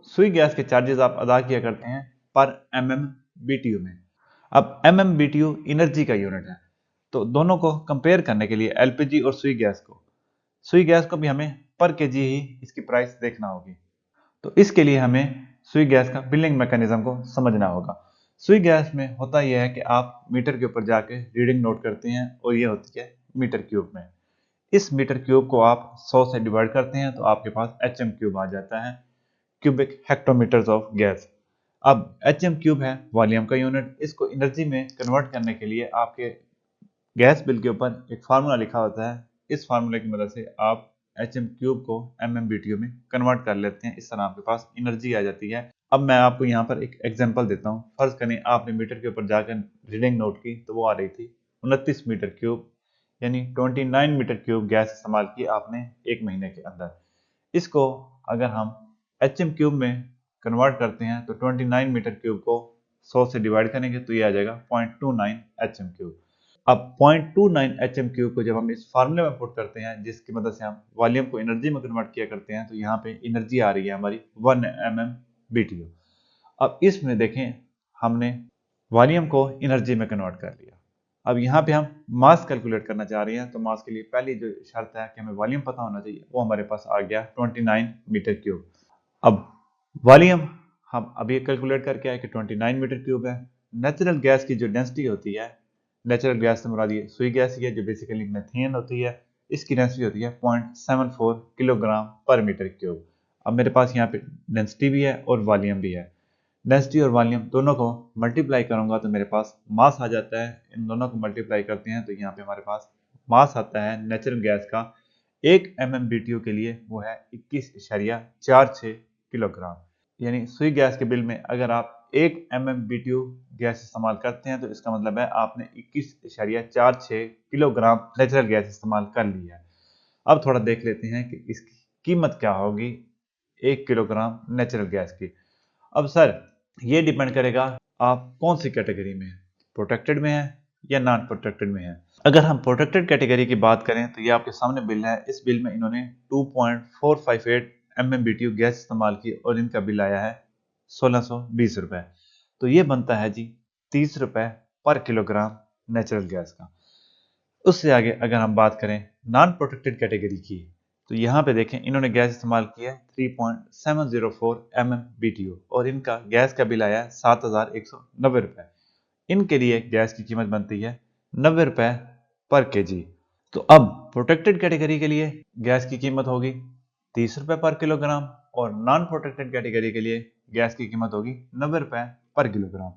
सुई गैस के चार्जेस आप अदा किया करते हैं पर MMBTU में। अब MMBTU एनर्जी का यूनिट है, तो दोनों को कंपेयर करने के लिए LPG और सुई गैस को भी हमें पर केजी ही इसकी प्राइस देखना होगी। तो इसके लिए हमें सुई गैस का बिलिंग मैकेनिज्म को समझना होगा। सुई गैस में होता यह है कि आप मीटर के ऊपर जाके रीडिंग नोट करते हैं और ये होती है मीटर क्यूब में। इस मीटर क्यूब को आप 100 से डिवाइड करते हैं तो आपके पास HM क्यूब आ जाता है, क्यूबिक हेक्टोमीटर्स ऑफ गैस। अब HM क्यूब है वॉल्यूम का यूनिट। इसको एनर्जी में कन्वर्ट करने के लिए आपके गैस बिल के ऊपर एक फार्मूला लिखा होता है। इस फार्मूले की मदद से आप HM क्यूब को MMBTU में कन्वर्ट कर लेते हैं। इस तरह आपके पास एनर्जी आ जाती है। अब मैं आपको यहाँ पर एक एग्जांपल देता हूँ। फर्ज करें आपने मीटर के ऊपर जाकर रीडिंग नोट की तो वो आ रही थी 29 मीटर क्यूब, यानी 29 मीटर क्यूब गैस इस्तेमाल की आपने एक महीने के अंदर। इसको अगर हम HM क्यूब में कन्वर्ट करते हैं तो 29 मीटर क्यूब को 100 से डिवाइड करेंगे तो ये आ जाएगा 0.29 HM क्यूब। अब 0.29 HM क्यूब को जब हम इस फार्मूले में पुट करते हैं जिसकी मदद से हम वॉल्यूम को एनर्जी में कन्वर्ट किया करते हैं तो यहाँ पे एनर्जी आ रही है हमारी 1 MMBTU। अब इसमें देखें हमने वॉल्यूम को एनर्जी में कन्वर्ट कर लिया। अब यहाँ पे हम मास कैलकुलेट करना चाह रहे हैं तो मास के लिए पहली जो शर्त है कि हमें वॉल्यूम पता होना चाहिए, वो हमारे पास आ गया 29 मीटर क्यूब। अब वॉल्यूम हम अभी कैलकुलेट करके आए कि 29 मीटर क्यूब है। नेचुरल गैस की जो डेंसिटी होती है, नेचुरल गैस से मुराद ये सुई गैस ही है जो बेसिकली मीथेन होती है, इसकी डेंसिटी होती है 0.74 किलोग्राम पर मीटर क्यूब। अब मेरे पास यहाँ पे डेंसिटी भी है और वॉल्यूम भी है। डेंसिटी और वॉल्यूम दोनों को मल्टीप्लाई करूंगा तो मेरे पास मास आ जाता है। इन दोनों को मल्टीप्लाई करते हैं तो यहाँ पे हमारे पास मास आता है नेचुरल गैस का 1 MMBTU के लिए वो है 21.46 किलोग्राम। यानी सुई गैस के बिल में अगर आप 1 MMBTU गैस इस्तेमाल करते हैं तो इसका मतलब है आपने 21.46 किलोग्राम नेचुरल गैस इस्तेमाल कर लिया है। अब थोड़ा देख लेते हैं कि इसकी कीमत क्या होगी 1 किलोग्राम नेचुरल गैस की। अब सर ये डिपेंड करेगा आप कौन सी कैटेगरी में है, प्रोटेक्टेड में है या नॉन प्रोटेक्टेड में है। अगर हम प्रोटेक्टेड कैटेगरी की बात करें तो ये आपके सामने बिल है। इस बिल में इन्होंने 2.458 MMBTU गैस इस्तेमाल की और इनका बिल आया है 1620 रुपए। तो ये बनता है जी 30 रुपए पर किलोग्राम नेचुरल गैस का। उससे आगे अगर हम बात करें नॉन प्रोटेक्टेड कैटेगरी की तो यहाँ पे देखें इन्होंने गैस इस्तेमाल किया है 3.704 MMBTU और इनका गैस का बिल आया है 7190 रुपए। इनके लिए गैस की कीमत बनती है 90 रुपए पर केजी। तो अब प्रोटेक्टेड कैटेगरी के लिए गैस की कीमत होगी 30 रुपए पर किलोग्राम और नॉन प्रोटेक्टेड कैटेगरी के लिए गैस की कीमत होगी 90 रुपए पर किलोग्राम।